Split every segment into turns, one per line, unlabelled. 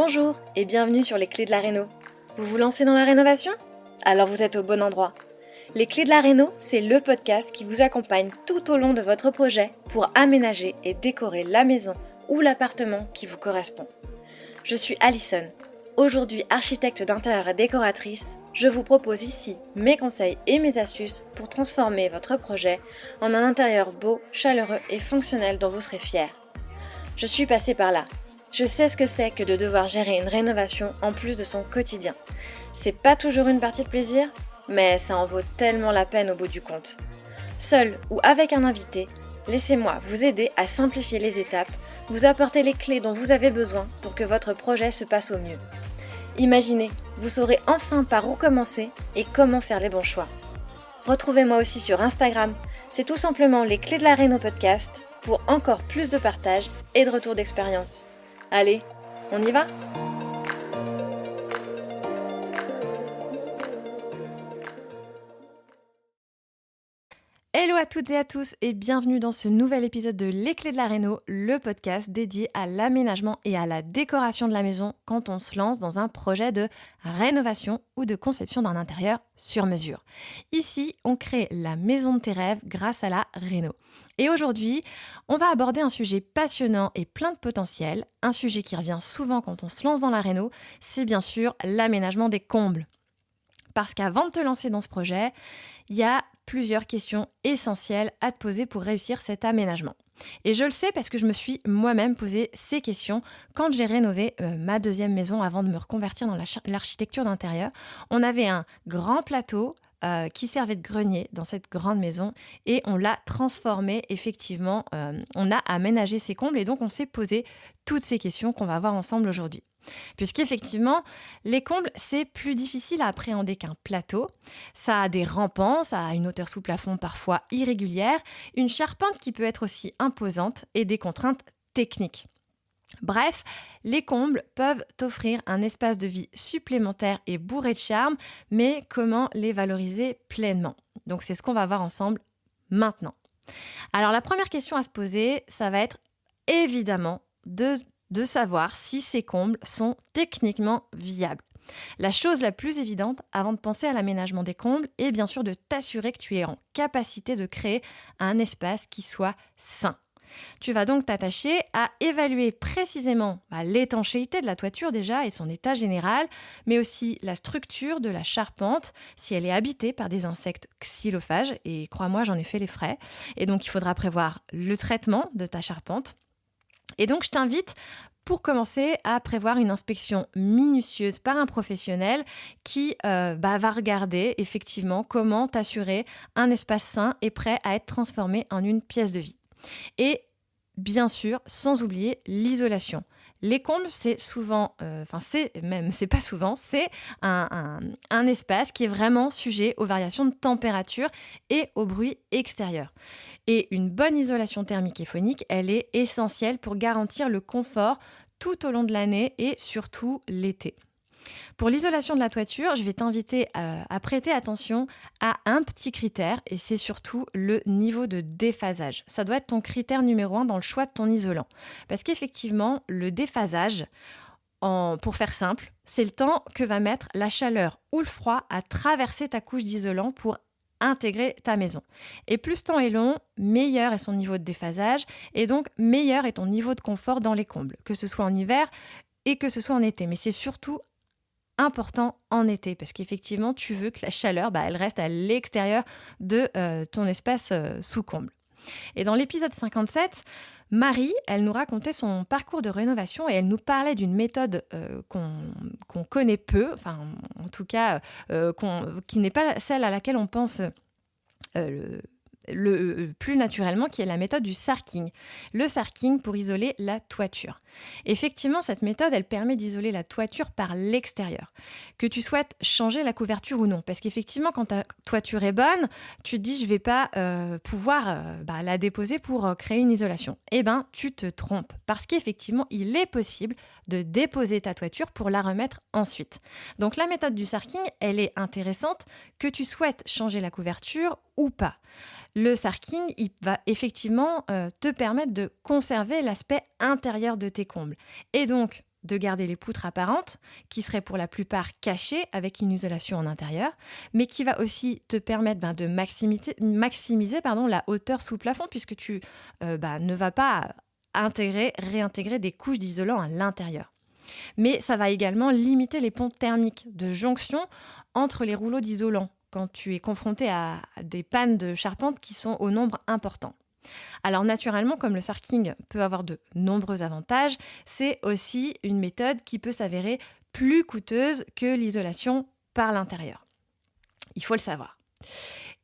Bonjour et bienvenue sur les clés de la réno. Vous vous lancez dans la rénovation ? Alors vous êtes au bon endroit. Les clés de la réno, c'est le podcast qui vous accompagne tout au long de votre projet pour aménager et décorer la maison ou l'appartement qui vous correspond. Je suis Alison, aujourd'hui architecte d'intérieur et décoratrice. Je vous propose ici mes conseils et mes astuces pour transformer votre projet en un intérieur beau, chaleureux et fonctionnel dont vous serez fiers. Je suis passée par là. Je sais ce que c'est que de devoir gérer une rénovation en plus de son quotidien. C'est pas toujours une partie de plaisir, mais ça en vaut tellement la peine au bout du compte. Seul ou avec un invité, laissez-moi vous aider à simplifier les étapes, vous apporter les clés dont vous avez besoin pour que votre projet se passe au mieux. Imaginez, vous saurez enfin par où commencer et comment faire les bons choix. Retrouvez-moi aussi sur Instagram, c'est tout simplement les clés de la réno podcast pour encore plus de partage et de retour d'expérience. Allez, on y va ? Hello à toutes et à tous et bienvenue dans ce nouvel épisode de Les Clés de la Réno, le podcast dédié à l'aménagement et à la décoration de la maison quand on se lance dans un projet de rénovation ou de conception d'un intérieur sur mesure. Ici, on crée la maison de tes rêves grâce à la réno. Et aujourd'hui, on va aborder un sujet passionnant et plein de potentiel, un sujet qui revient souvent quand on se lance dans la réno, c'est bien sûr l'aménagement des combles. Parce qu'avant de te lancer dans ce projet, il y a plusieurs questions essentielles à te poser pour réussir cet aménagement. Et je le sais parce que je me suis moi-même posé ces questions quand j'ai rénové ma deuxième maison avant de me reconvertir dans l'architecture d'intérieur. On avait un grand plateau qui servait de grenier dans cette grande maison et on l'a transformé effectivement. On a aménagé ces combles et donc on s'est posé toutes ces questions qu'on va voir ensemble aujourd'hui. Puisqu'effectivement, les combles, c'est plus difficile à appréhender qu'un plateau. Ça a des rampants, ça a une hauteur sous plafond parfois irrégulière, une charpente qui peut être aussi imposante et des contraintes techniques. Bref, les combles peuvent t'offrir un espace de vie supplémentaire et bourré de charme, mais comment les valoriser pleinement ? Donc c'est ce qu'on va voir ensemble maintenant. Alors la première question à se poser, ça va être évidemment de savoir si ces combles sont techniquement viables. La chose la plus évidente avant de penser à l'aménagement des combles est bien sûr de t'assurer que tu es en capacité de créer un espace qui soit sain. Tu vas donc t'attacher à évaluer précisément l'étanchéité de la toiture déjà et son état général, mais aussi la structure de la charpente, si elle est habitée par des insectes xylophages, et crois-moi, j'en ai fait les frais. Et donc, il faudra prévoir le traitement de ta charpente. Et donc, je t'invite, pour commencer, à prévoir une inspection minutieuse par un professionnel qui va regarder effectivement comment t'assurer un espace sain et prêt à être transformé en une pièce de vie. Et bien sûr, sans oublier l'isolation. Les combles, c'est un espace qui est vraiment sujet aux variations de température et au bruit extérieur. Et une bonne isolation thermique et phonique, elle est essentielle pour garantir le confort tout au long de l'année et surtout l'été. Pour l'isolation de la toiture, je vais t'inviter à prêter attention à un petit critère et c'est surtout le niveau de déphasage. Ça doit être ton critère numéro 1 dans le choix de ton isolant. Parce qu'effectivement, le déphasage, pour faire simple, c'est le temps que va mettre la chaleur ou le froid à traverser ta couche d'isolant pour intégrer ta maison. Et plus ce temps est long, meilleur est son niveau de déphasage et donc meilleur est ton niveau de confort dans les combles, que ce soit en hiver et que ce soit en été. Mais c'est surtout important en été parce qu'effectivement tu veux que la chaleur elle reste à l'extérieur de ton espace sous comble. Et dans l'épisode 57, Marie, elle nous racontait son parcours de rénovation et elle nous parlait d'une méthode qu'on connaît peu, enfin en tout cas qui n'est pas celle à laquelle on pense plus naturellement, qui est la méthode du sarking. Le sarking pour isoler la toiture. Effectivement, cette méthode, elle permet d'isoler la toiture par l'extérieur. Que tu souhaites changer la couverture ou non. Parce qu'effectivement, quand ta toiture est bonne, tu te dis, je ne vais pas pouvoir la déposer pour créer une isolation. Eh bien, tu te trompes. Parce qu'effectivement, il est possible de déposer ta toiture pour la remettre ensuite. Donc, la méthode du sarking, elle est intéressante que tu souhaites changer la couverture ou pas. Le sarking, il va effectivement te permettre de conserver l'aspect intérieur de tes combles. Et donc, de garder les poutres apparentes, qui seraient pour la plupart cachées avec une isolation en intérieur, mais qui va aussi te permettre de maximiser la hauteur sous plafond, puisque tu ne vas pas réintégrer des couches d'isolant à l'intérieur. Mais ça va également limiter les ponts thermiques de jonction entre les rouleaux d'isolant quand tu es confronté à des pannes de charpente qui sont au nombre important. Alors naturellement, comme le sarking peut avoir de nombreux avantages, c'est aussi une méthode qui peut s'avérer plus coûteuse que l'isolation par l'intérieur. Il faut le savoir.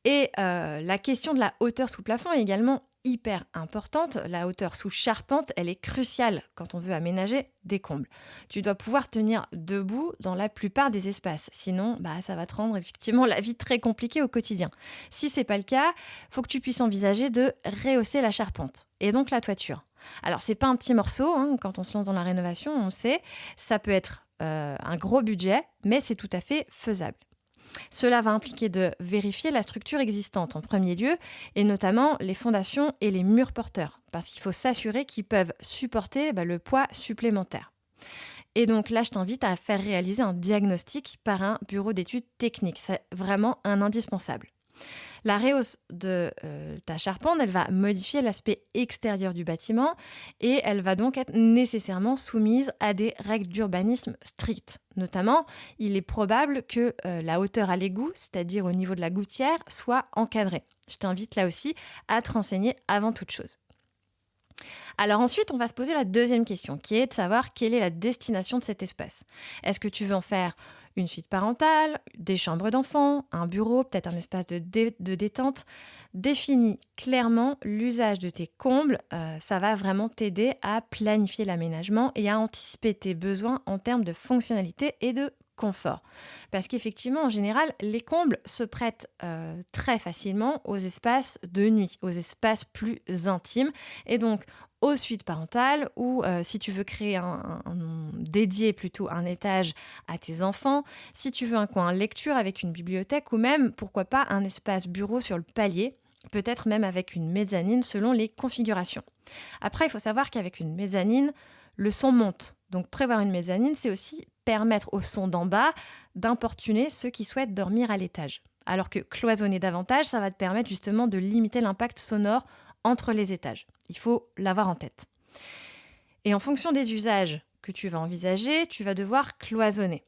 Et la question de la hauteur sous plafond est également hyper importante. La hauteur sous charpente, elle est cruciale quand on veut aménager des combles. Tu dois pouvoir tenir debout dans la plupart des espaces. Sinon, ça va te rendre effectivement la vie très compliquée au quotidien. Si ce n'est pas le cas, il faut que tu puisses envisager de rehausser la charpente et donc la toiture. Alors, ce n'est pas un petit morceau. Quand on se lance dans la rénovation, on le sait, ça peut être un gros budget, mais c'est tout à fait faisable. Cela va impliquer de vérifier la structure existante en premier lieu, et notamment les fondations et les murs porteurs, parce qu'il faut s'assurer qu'ils peuvent supporter le poids supplémentaire. Et donc là, je t'invite à faire réaliser un diagnostic par un bureau d'études techniques. C'est vraiment un indispensable. La rehausse de ta charpente, elle va modifier l'aspect extérieur du bâtiment et elle va donc être nécessairement soumise à des règles d'urbanisme strictes. Notamment, il est probable que la hauteur à l'égout, c'est-à-dire au niveau de la gouttière, soit encadrée. Je t'invite là aussi à te renseigner avant toute chose. Alors ensuite, on va se poser la deuxième question, qui est de savoir quelle est la destination de cet espace. Est-ce que tu veux en faire une suite parentale, des chambres d'enfants, un bureau, peut-être un espace de détente? Définis clairement l'usage de tes combles. Ça va vraiment t'aider à planifier l'aménagement et à anticiper tes besoins en termes de fonctionnalité et de confort. Parce qu'effectivement, en général, les combles se prêtent très facilement aux espaces de nuit, aux espaces plus intimes. Et donc, aux suites parentales ou si tu veux créer dédié plutôt un étage à tes enfants, si tu veux un coin lecture avec une bibliothèque ou même, pourquoi pas, un espace bureau sur le palier, peut-être même avec une mezzanine selon les configurations. Après, il faut savoir qu'avec une mezzanine, le son monte. Donc prévoir une mezzanine, c'est aussi permettre au son d'en bas d'importuner ceux qui souhaitent dormir à l'étage. Alors que cloisonner davantage, ça va te permettre justement de limiter l'impact sonore entre les étages. Il faut l'avoir en tête. Et en fonction des usages que tu vas envisager, tu vas devoir cloisonner.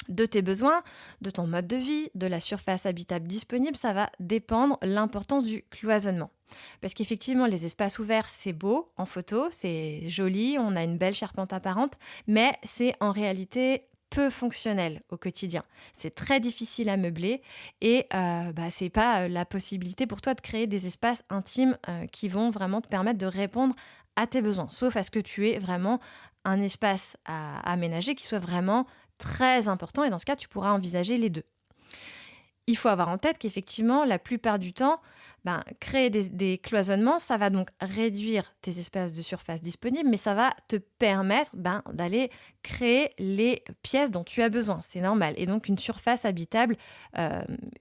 De tes besoins, de ton mode de vie, de la surface habitable disponible, ça va dépendre l'importance du cloisonnement. Parce qu'effectivement, les espaces ouverts, c'est beau en photo, c'est joli, on a une belle charpente apparente, mais c'est en réalité peu fonctionnel au quotidien. C'est très difficile à meubler et c'est pas la possibilité pour toi de créer des espaces intimes qui vont vraiment te permettre de répondre à tes besoins, sauf à ce que tu aies vraiment un espace à aménager qui soit vraiment très important et dans ce cas, tu pourras envisager les deux. Il faut avoir en tête qu'effectivement, la plupart du temps, créer des cloisonnements, ça va donc réduire tes espaces de surface disponibles, mais ça va te permettre d'aller créer les pièces dont tu as besoin. C'est normal. Et donc, une surface habitable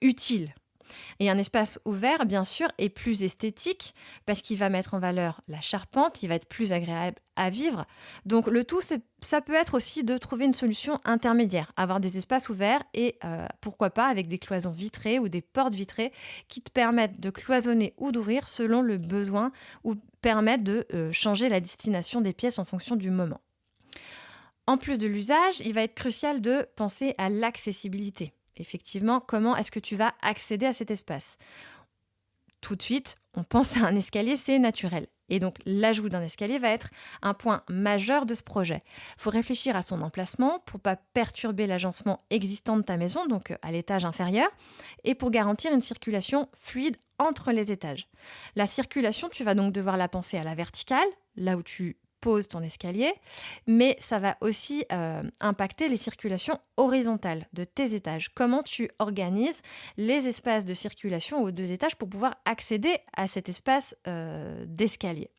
utile. Et un espace ouvert, bien sûr, est plus esthétique parce qu'il va mettre en valeur la charpente, il va être plus agréable à vivre. Donc le tout, ça peut être aussi de trouver une solution intermédiaire, avoir des espaces ouverts et pourquoi pas avec des cloisons vitrées ou des portes vitrées qui te permettent de cloisonner ou d'ouvrir selon le besoin ou permettent de changer la destination des pièces en fonction du moment. En plus de l'usage, il va être crucial de penser à l'accessibilité. Effectivement, comment est-ce que tu vas accéder à cet espace ? Tout de suite, on pense à un escalier, c'est naturel. Et donc, l'ajout d'un escalier va être un point majeur de ce projet. Il faut réfléchir à son emplacement pour ne pas perturber l'agencement existant de ta maison, donc à l'étage inférieur, et pour garantir une circulation fluide entre les étages. La circulation, tu vas donc devoir la penser à la verticale, là où tu pose ton escalier, mais ça va aussi impacter les circulations horizontales de tes étages. Comment tu organises les espaces de circulation aux 2 étages pour pouvoir accéder à cet espace d'escalier.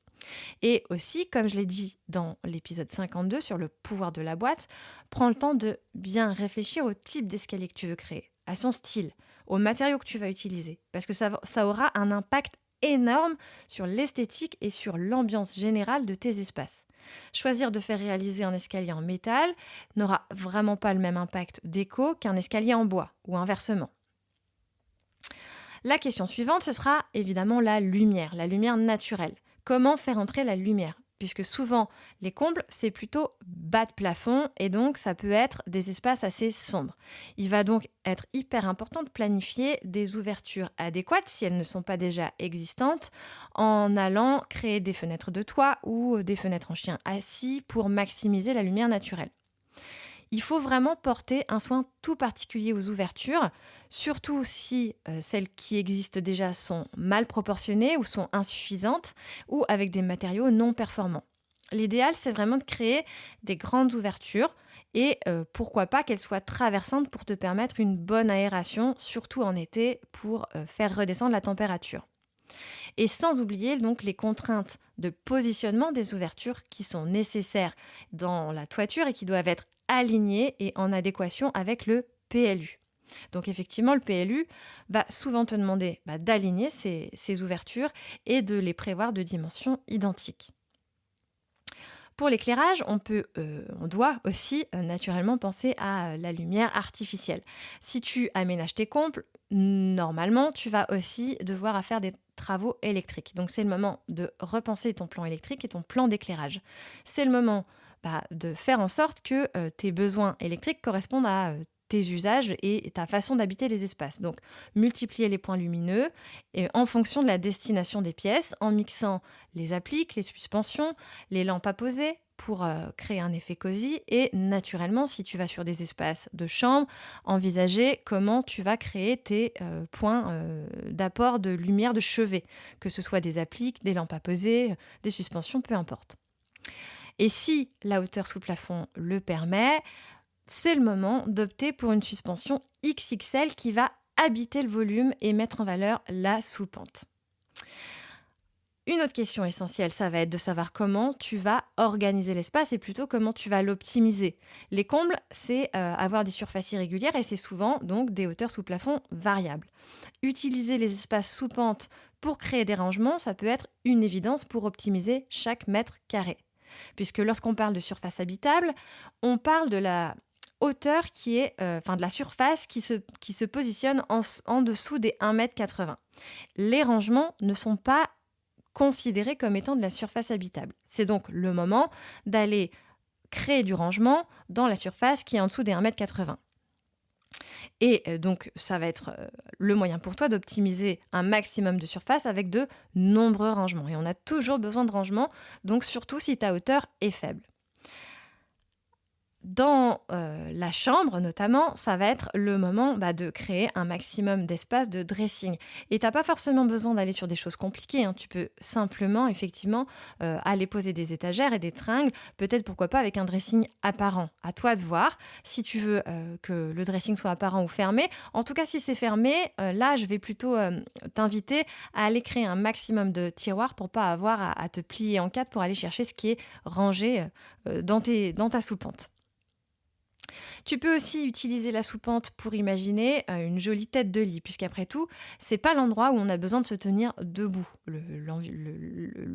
Et aussi, comme je l'ai dit dans l'épisode 52 sur le pouvoir de la boîte, prends le temps de bien réfléchir au type d'escalier que tu veux créer, à son style, aux matériaux que tu vas utiliser, parce que ça aura un impact énorme sur l'esthétique et sur l'ambiance générale de tes espaces. Choisir de faire réaliser un escalier en métal n'aura vraiment pas le même impact d'éco qu'un escalier en bois, ou inversement. La question suivante, ce sera évidemment la lumière naturelle. Comment faire entrer la lumière ? Puisque souvent, les combles, c'est plutôt bas de plafond et donc ça peut être des espaces assez sombres. Il va donc être hyper important de planifier des ouvertures adéquates, si elles ne sont pas déjà existantes, en allant créer des fenêtres de toit ou des fenêtres en chien assis pour maximiser la lumière naturelle. Il faut vraiment porter un soin tout particulier aux ouvertures, surtout si celles qui existent déjà sont mal proportionnées ou sont insuffisantes ou avec des matériaux non performants. L'idéal, c'est vraiment de créer des grandes ouvertures et pourquoi pas qu'elles soient traversantes pour te permettre une bonne aération, surtout en été, pour faire redescendre la température. Et sans oublier donc les contraintes de positionnement des ouvertures qui sont nécessaires dans la toiture et qui doivent être alignées et en adéquation avec le PLU. Donc effectivement, le PLU va souvent te demander d'aligner ces ouvertures et de les prévoir de dimensions identiques. Pour l'éclairage, on doit aussi naturellement penser à la lumière artificielle. Si tu aménages tes combles, normalement, tu vas aussi devoir faire des travaux électriques. Donc c'est le moment de repenser ton plan électrique et ton plan d'éclairage. C'est le moment de faire en sorte que tes besoins électriques correspondent à tes usages et ta façon d'habiter les espaces. Donc, multiplier les points lumineux et en fonction de la destination des pièces, en mixant les appliques, les suspensions, les lampes à poser pour créer un effet cosy. Et naturellement, si tu vas sur des espaces de chambre, envisager comment tu vas créer tes points d'apport de lumière de chevet, que ce soit des appliques, des lampes à poser, des suspensions, peu importe. Et si la hauteur sous plafond le permet, c'est le moment d'opter pour une suspension XXL qui va habiter le volume et mettre en valeur la sous-pente. Une autre question essentielle, ça va être de savoir comment tu vas organiser l'espace et plutôt comment tu vas l'optimiser. Les combles, c'est avoir des surfaces irrégulières et c'est souvent donc des hauteurs sous plafond variables. Utiliser les espaces sous pente pour créer des rangements, ça peut être une évidence pour optimiser chaque mètre carré. Puisque lorsqu'on parle de surface habitable, on parle de la hauteur qui est, de la surface qui se positionne en dessous des 1,80 m. Les rangements ne sont pas considérés comme étant de la surface habitable. C'est donc le moment d'aller créer du rangement dans la surface qui est en dessous des 1,80 m. Et donc, ça va être le moyen pour toi d'optimiser un maximum de surface avec de nombreux rangements. Et on a toujours besoin de rangements, donc surtout si ta hauteur est faible. Dans la chambre, notamment, ça va être le moment de créer un maximum d'espace de dressing. Et tu n'as pas forcément besoin d'aller sur des choses compliquées. Tu peux simplement, effectivement, aller poser des étagères et des tringles. Peut-être, pourquoi pas, avec un dressing apparent. À toi de voir si tu veux que le dressing soit apparent ou fermé. En tout cas, si c'est fermé, là, je vais plutôt t'inviter à aller créer un maximum de tiroirs pour pas avoir à te plier en quatre pour aller chercher ce qui est rangé dans ta sous-pente. Tu peux aussi utiliser la sous-pente pour imaginer une jolie tête de lit, puisqu'après tout, c'est pas l'endroit où on a besoin de se tenir debout,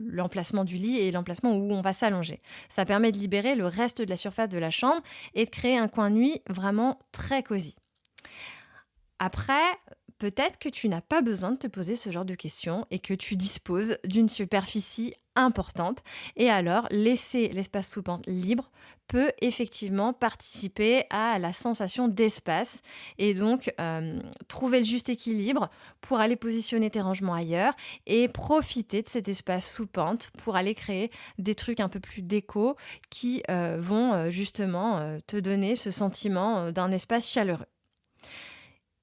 l'emplacement du lit et l'emplacement où on va s'allonger. Ça permet de libérer le reste de la surface de la chambre et de créer un coin nuit vraiment très cosy. Après, peut-être que tu n'as pas besoin de te poser ce genre de questions et que tu disposes d'une superficie importante. Et alors, laisser l'espace sous pente libre peut effectivement participer à la sensation d'espace et donc trouver le juste équilibre pour aller positionner tes rangements ailleurs et profiter de cet espace sous pente pour aller créer des trucs un peu plus déco qui vont justement te donner ce sentiment d'un espace chaleureux.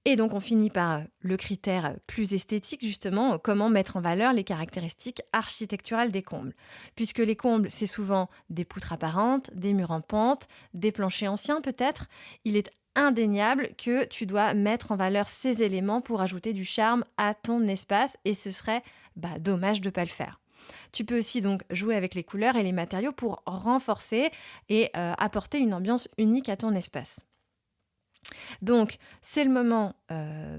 Et donc, on finit par le critère plus esthétique, justement, comment mettre en valeur les caractéristiques architecturales des combles. Puisque les combles, c'est souvent des poutres apparentes, des murs en pente, des planchers anciens peut-être. Il est indéniable que tu dois mettre en valeur ces éléments pour ajouter du charme à ton espace et ce serait dommage de ne pas le faire. Tu peux aussi donc jouer avec les couleurs et les matériaux pour renforcer et apporter une ambiance unique à ton espace. Donc, c'est le moment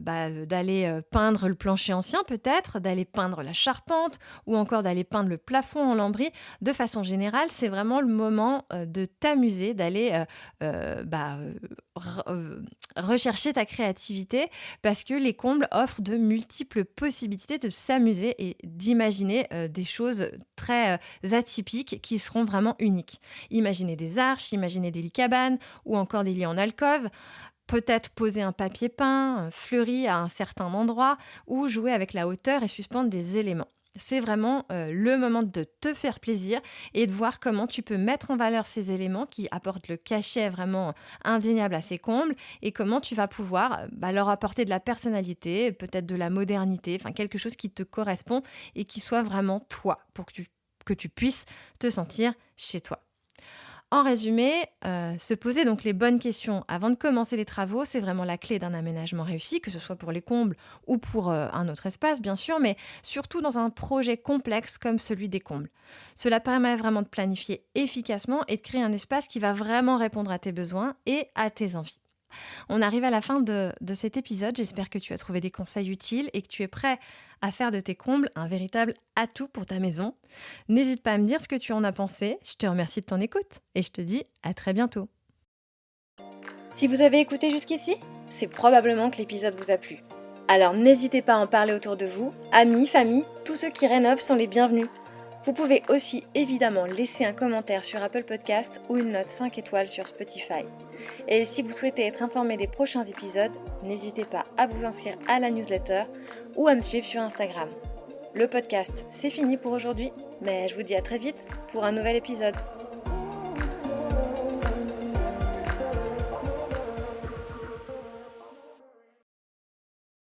d'aller peindre le plancher ancien peut-être, d'aller peindre la charpente ou encore d'aller peindre le plafond en lambris. De façon générale, c'est vraiment le moment de t'amuser, d'aller rechercher ta créativité parce que les combles offrent de multiples possibilités de s'amuser et d'imaginer des choses très atypiques qui seront vraiment uniques. Imaginer des arches, imaginer des lits cabanes ou encore des lits en alcôve. Peut-être poser un papier peint, fleuri à un certain endroit ou jouer avec la hauteur et suspendre des éléments. C'est vraiment le moment de te faire plaisir et de voir comment tu peux mettre en valeur ces éléments qui apportent le cachet vraiment indéniable à ces combles et comment tu vas pouvoir leur apporter de la personnalité, peut-être de la modernité, enfin quelque chose qui te correspond et qui soit vraiment toi pour que tu puisses te sentir chez toi. En résumé, se poser donc les bonnes questions avant de commencer les travaux, c'est vraiment la clé d'un aménagement réussi, que ce soit pour les combles ou pour un autre espace, bien sûr, mais surtout dans un projet complexe comme celui des combles. Cela permet vraiment de planifier efficacement et de créer un espace qui va vraiment répondre à tes besoins et à tes envies. On arrive à la fin de cet épisode. J'espère que tu as trouvé des conseils utiles et que tu es prêt à faire de tes combles un véritable atout pour ta maison. N'hésite pas à me dire ce que tu en as pensé. Je te remercie de ton écoute et je te dis à très bientôt.
Si vous avez écouté jusqu'ici, c'est probablement que l'épisode vous a plu. Alors n'hésitez pas à en parler autour de vous. Amis, famille, tous ceux qui rénovent sont les bienvenus. Vous pouvez aussi évidemment laisser un commentaire sur Apple Podcast ou une note 5 étoiles sur Spotify. Et si vous souhaitez être informé des prochains épisodes, n'hésitez pas à vous inscrire à la newsletter ou à me suivre sur Instagram. Le podcast, c'est fini pour aujourd'hui, mais je vous dis à très vite pour un nouvel épisode.